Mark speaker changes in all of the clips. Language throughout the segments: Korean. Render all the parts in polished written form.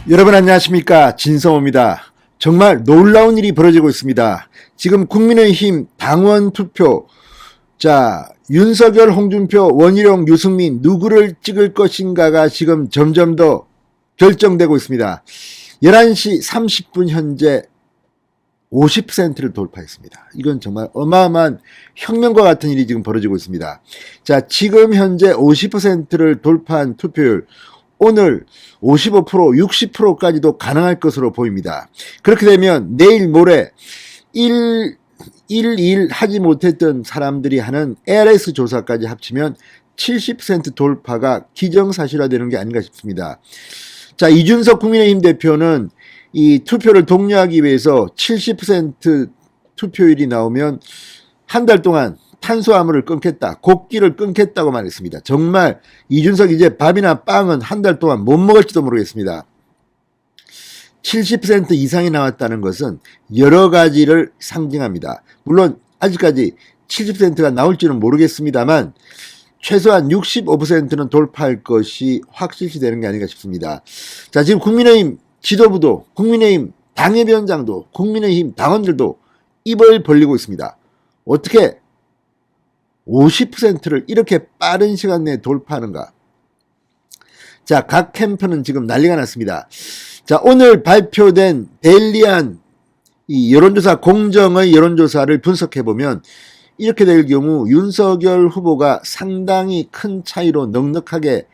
Speaker 1: 여러분 안녕하십니까, 진성호입니다. 정말 놀라운 일이 벌어지고 있습니다. 지금 국민의힘 당원 투표, 윤석열, 홍준표, 원희룡, 유승민 누구를 찍을 것인가가 지금 점점 더 결정되고 있습니다. 11시 30분 현재 50%를 돌파했습니다. 이건 정말 어마어마한 혁명과 같은 일이 지금 벌어지고 있습니다. 지금 현재 50%를 돌파한 투표율, 오늘 55%, 60%까지도 가능할 것으로 보입니다. 그렇게 되면 내일 모레 1 하지 못했던 사람들이 하는 LS 조사까지 합치면 70% 돌파가 기정사실화되는 게 아닌가 싶습니다. 이준석 국민의힘 대표는 이 투표를 독려하기 위해서 70% 투표율이 나오면 한 달 동안 탄수화물을 끊겠다, 곡기를 끊겠다고 말했습니다. 정말 이준석 이제 밥이나 빵은 한 달 동안 못 먹을지도 모르겠습니다. 70% 이상이 나왔다는 것은 여러 가지를 상징합니다. 물론 아직까지 70%가 나올지는 모르겠습니다만 최소한 65%는 돌파할 것이 확실시되는 게 아닌가 싶습니다. 지금 국민의힘 지도부도, 국민의힘 당협위원장도, 국민의힘 당원들도 입을 벌리고 있습니다. 어떻게 50%를 이렇게 빠른 시간 내에 돌파하는가? 각 캠프는 지금 난리가 났습니다. 오늘 발표된 데일리안 이 여론조사 공정의 여론조사를 분석해보면 이렇게 될 경우 윤석열 후보가 상당히 큰 차이로 넉넉하게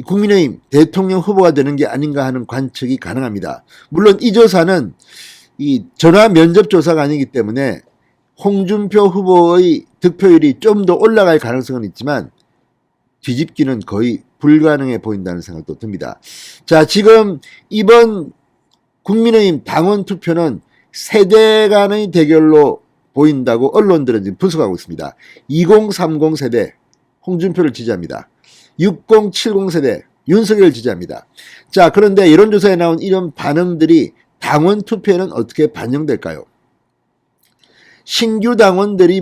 Speaker 1: 국민의힘 대통령 후보가 되는 게 아닌가 하는 관측이 가능합니다. 물론 이 조사는 이 전화 면접 조사가 아니기 때문에 홍준표 후보의 득표율이 좀 더 올라갈 가능성은 있지만 뒤집기는 거의 불가능해 보인다는 생각도 듭니다. 지금 이번 국민의힘 당원 투표는 세대 간의 대결로 보인다고 언론들은 지금 분석하고 있습니다. 2030 세대 홍준표를 지지합니다. 6070 세대 윤석열을 지지합니다. 그런데 여론조사에 나온 이런 반응들이 당원 투표에는 어떻게 반영될까요? 신규 당원들이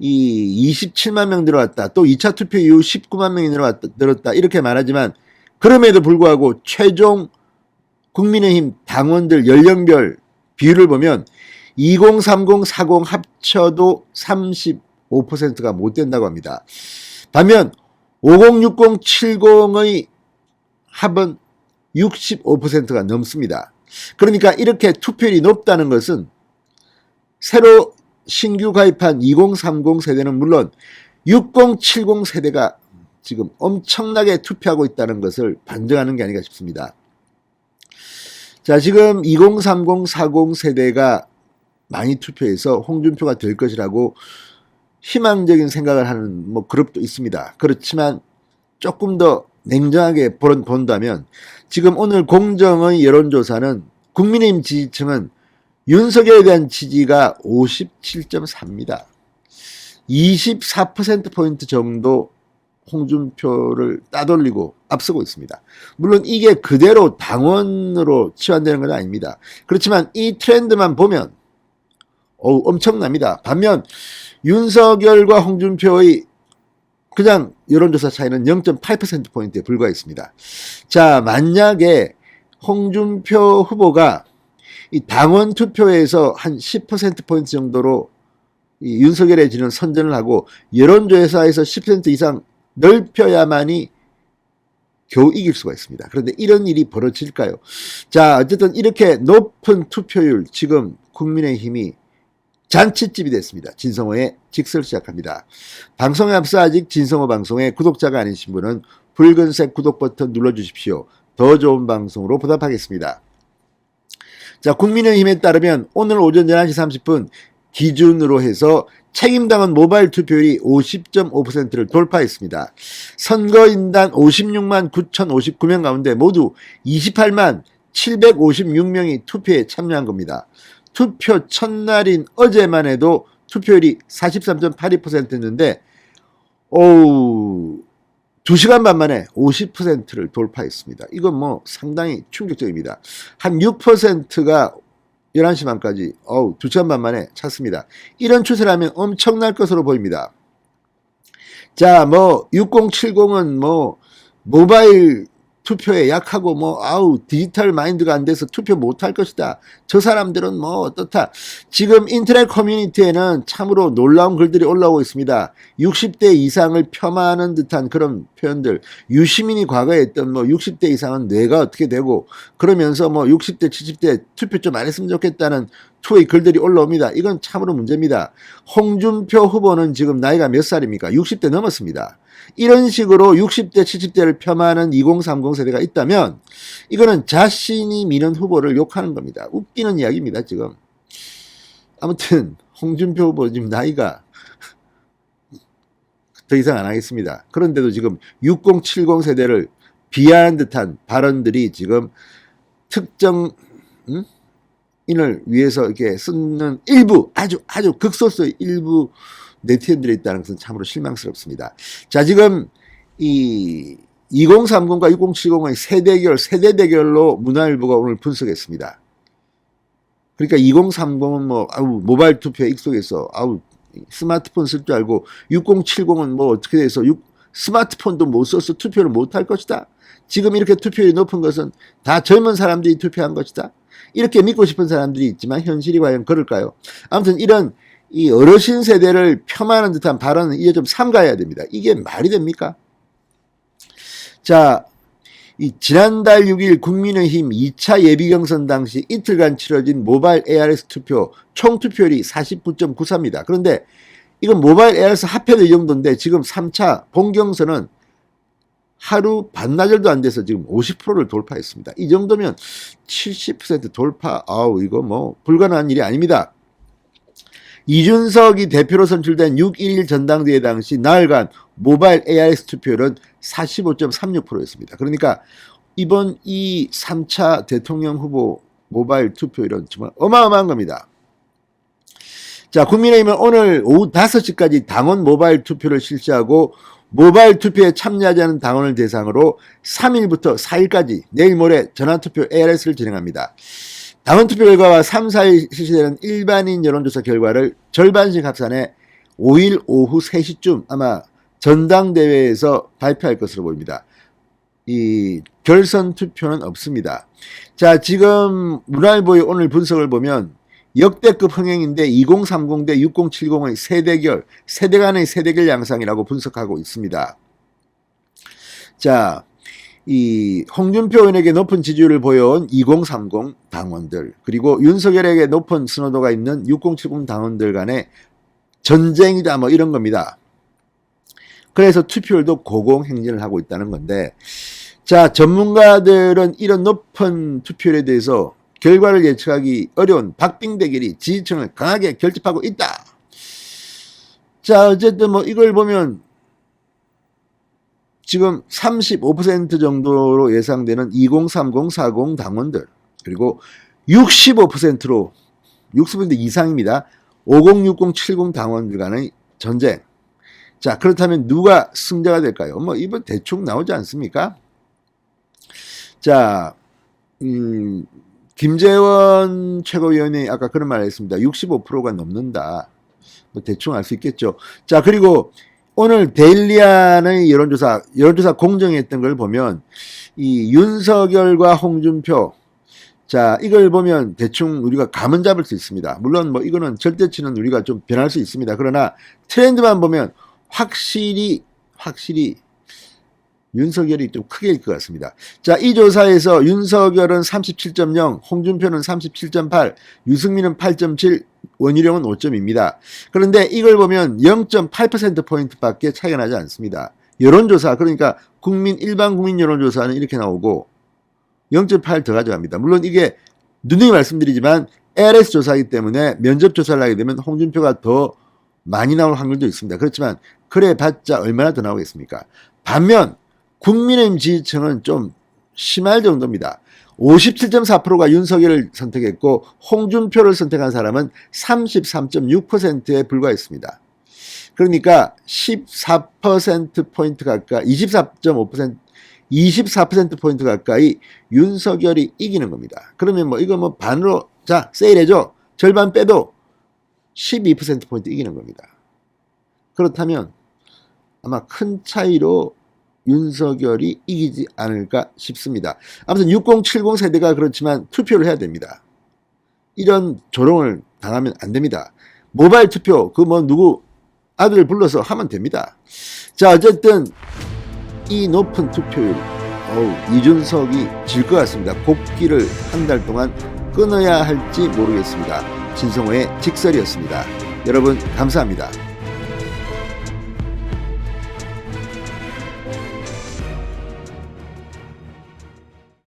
Speaker 1: 이 27만 명 늘어났다, 또 2차 투표 이후 19만 명이 늘었다 이렇게 말하지만 그럼에도 불구하고 최종 국민의힘 당원들 연령별 비율을 보면 2030, 40 합쳐도 35%가 못 된다고 합니다. 반면 50, 60, 70의 합은 65%가 넘습니다. 그러니까 이렇게 투표율이 높다는 것은 새로 신규 가입한 2030 세대는 물론 60, 70 세대가 지금 엄청나게 투표하고 있다는 것을 반증하는 게 아닌가 싶습니다. 지금 2030, 40 세대가 많이 투표해서 홍준표가 될 것이라고 희망적인 생각을 하는 그룹도 있습니다. 그렇지만 조금 더 냉정하게 본다면 지금 오늘 공정의 여론조사는 국민의힘 지지층은 윤석열에 대한 지지가 57.4입니다. 24%포인트 정도 홍준표를 따돌리고 앞서고 있습니다. 물론 이게 그대로 당원으로 치환되는 건 아닙니다. 그렇지만 이 트렌드만 보면 엄청납니다. 반면 윤석열과 홍준표의 그냥 여론조사 차이는 0.8%포인트에 불과했습니다. 만약에 홍준표 후보가 이 당원 투표에서 한 10%포인트 정도로 이 윤석열의 지는 선전을 하고 여론조사에서 10% 이상 넓혀야만이 겨우 이길 수가 있습니다. 그런데 이런 일이 벌어질까요? 어쨌든 이렇게 높은 투표율, 지금 국민의힘이 잔치집이 됐습니다. 진성호의 직설 시작합니다. 방송에 앞서 아직 진성호 방송의 구독자가 아니신 분은 붉은색 구독 버튼 눌러주십시오. 더 좋은 방송으로 보답하겠습니다. 국민의힘에 따르면 오늘 오전 11시 30분 기준으로 해서 책임당원 모바일 투표율이 50.5%를 돌파했습니다. 선거인단 56만 9,059명 가운데 모두 28만 756명이 투표에 참여한 겁니다. 투표 첫날인 어제만 해도 투표율이 43.82%였는데 2시간 반 만에 50%를 돌파했습니다. 이건 상당히 충격적입니다. 한 6%가 11시 반까지 2시간 반 만에 찼습니다. 이런 추세라면 엄청날 것으로 보입니다. 6070은 모바일 투표에 약하고 뭐 디지털 마인드가 안 돼서 투표 못할 것이다. 저 사람들은 뭐 어떻다. 지금 인터넷 커뮤니티에는 참으로 놀라운 글들이 올라오고 있습니다. 60대 이상을 폄하하는 듯한 그런 표현들. 유시민이 과거에 했던 뭐 60대 이상은 뇌가 어떻게 되고 그러면서 뭐 60대 70대 투표 좀 안 했으면 좋겠다는 투의 글들이 올라옵니다. 이건 참으로 문제입니다. 홍준표 후보는 지금 나이가 몇 살입니까? 60대 넘었습니다. 이런 식으로 60대 70대를 폄하하는 2030 세대가 있다면 이거는 자신이 미는 후보를 욕하는 겁니다. 웃기는 이야기입니다. 지금 아무튼 홍준표 후보 지금 나이가 더 이상 안 하겠습니다. 그런데도 지금 60, 70 세대를 비하하는 듯한 발언들이 지금 특정 인을 위해서 이렇게 쓰는 일부 아주 극소수의 일부 네티즌들이 있다는 것은 참으로 실망스럽습니다. 자, 지금 이 2030과 6070의 세대 대결로 문화일보가 오늘 분석했습니다. 그러니까 2030은 뭐 모바일 투표에 익숙해서 스마트폰 쓸 줄 알고 6070은 뭐 어떻게 돼서 스마트폰도 못 써서 투표를 못 할 것이다. 지금 이렇게 투표율이 높은 것은 다 젊은 사람들이 투표한 것이다. 이렇게 믿고 싶은 사람들이 있지만 현실이 과연 그럴까요? 아무튼 이런 이 어르신 세대를 폄하하는 듯한 발언은 이제 좀 삼가해야 됩니다. 이게 말이 됩니까? 자, 이 지난달 6일 국민의힘 2차 예비경선 당시 이틀간 치러진 모바일 ARS 투표 총 투표율이 49.94입니다. 그런데 이건 모바일 ARS 합해도 이 정도인데 지금 3차 본경선은 하루 반나절도 안 돼서 지금 50%를 돌파했습니다. 이 정도면 70% 돌파, 이거 뭐 불가능한 일이 아닙니다. 이준석이 대표로 선출된 6.11 전당대회 당시 나흘간 모바일 ARS 투표율은 45.36%였습니다. 그러니까 이번 이 3차 대통령 후보 모바일 투표율은 정말 어마어마한 겁니다. 자, 국민의힘은 오늘 오후 5시까지 당원 모바일 투표를 실시하고 모바일 투표에 참여하지 않은 당원을 대상으로 3일부터 4일까지 내일 모레 전화투표 ARS를 진행합니다. 당원 투표 결과와 3, 4일 실시되는 일반인 여론조사 결과를 절반씩 합산해 5일 오후 3시쯤 아마 전당대회에서 발표할 것으로 보입니다. 이 결선 투표는 없습니다. 자, 지금 문화일보의 오늘 분석을 보면 역대급 흥행인데 2030 대 6070의 세대 간의 세대결 양상이라고 분석하고 있습니다. 자, 이 홍준표 의원에게 높은 지지율을 보여온 2030 당원들 그리고 윤석열에게 높은 선호도가 있는 6070 당원들 간의 전쟁이다 뭐 이런 겁니다. 그래서 투표율도 고공행진을 하고 있다는 건데, 자, 전문가들은 이런 높은 투표율에 대해서 결과를 예측하기 어려운 박빙 대결이 지지층을 강하게 결집하고 있다. 자, 어쨌든 뭐 이걸 보면 지금 35% 정도로 예상되는 2030, 40 당원들 그리고 65%로 60% 이상입니다. 50, 60, 70 당원들 간의 전쟁. 자, 그렇다면 누가 승자가 될까요? 뭐 이번 대충 나오지 않습니까? 자, 김재원 최고위원이 아까 그런 말을 했습니다. 65%가 넘는다. 뭐 대충 알 수 있겠죠. 자, 그리고 오늘 데일리안의 여론조사 공정했던 걸 보면 이 윤석열과 홍준표, 자, 이걸 보면 대충 우리가 감은 잡을 수 있습니다. 물론 뭐 이거는 절대치는 우리가 좀 변할 수 있습니다. 그러나 트렌드만 보면 확실히 윤석열이 좀 크게 일 것 같습니다. 자, 이 조사에서 윤석열은 37.0, 홍준표는 37.8, 유승민은 8.7, 원희룡은 5점입니다. 그런데 이걸 보면 0.8%포인트밖에 차이가 나지 않습니다. 여론조사, 그러니까 일반 국민 여론조사는 이렇게 나오고 0.8 더 가져갑니다. 물론 이게 누누이 말씀드리지만 LS 조사이기 때문에 면접 조사를 하게 되면 홍준표가 더 많이 나올 확률도 있습니다. 그렇지만 그래 봤자 얼마나 더 나오겠습니까? 반면 국민의힘 지지층은 좀 심할 정도입니다. 57.4%가 윤석열을 선택했고 홍준표를 선택한 사람은 33.6%에 불과했습니다. 그러니까 14%포인트 가까이 24%포인트 가까이 윤석열이 이기는 겁니다. 그러면 뭐 이거 뭐 반으로 자 세일해줘 절반 빼도 12%포인트 이기는 겁니다. 그렇다면 아마 큰 차이로 윤석열이 이기지 않을까 싶습니다. 아무튼 6070 세대가 그렇지만 투표를 해야 됩니다. 이런 조롱을 당하면 안 됩니다. 모바일 투표 그 뭐 누구 아들 불러서 하면 됩니다. 자, 어쨌든 이 높은 투표율 이준석이 질 것 같습니다. 곡기를 한 달 동안 끊어야 할지 모르겠습니다. 진성호의 직설이었습니다. 여러분 감사합니다.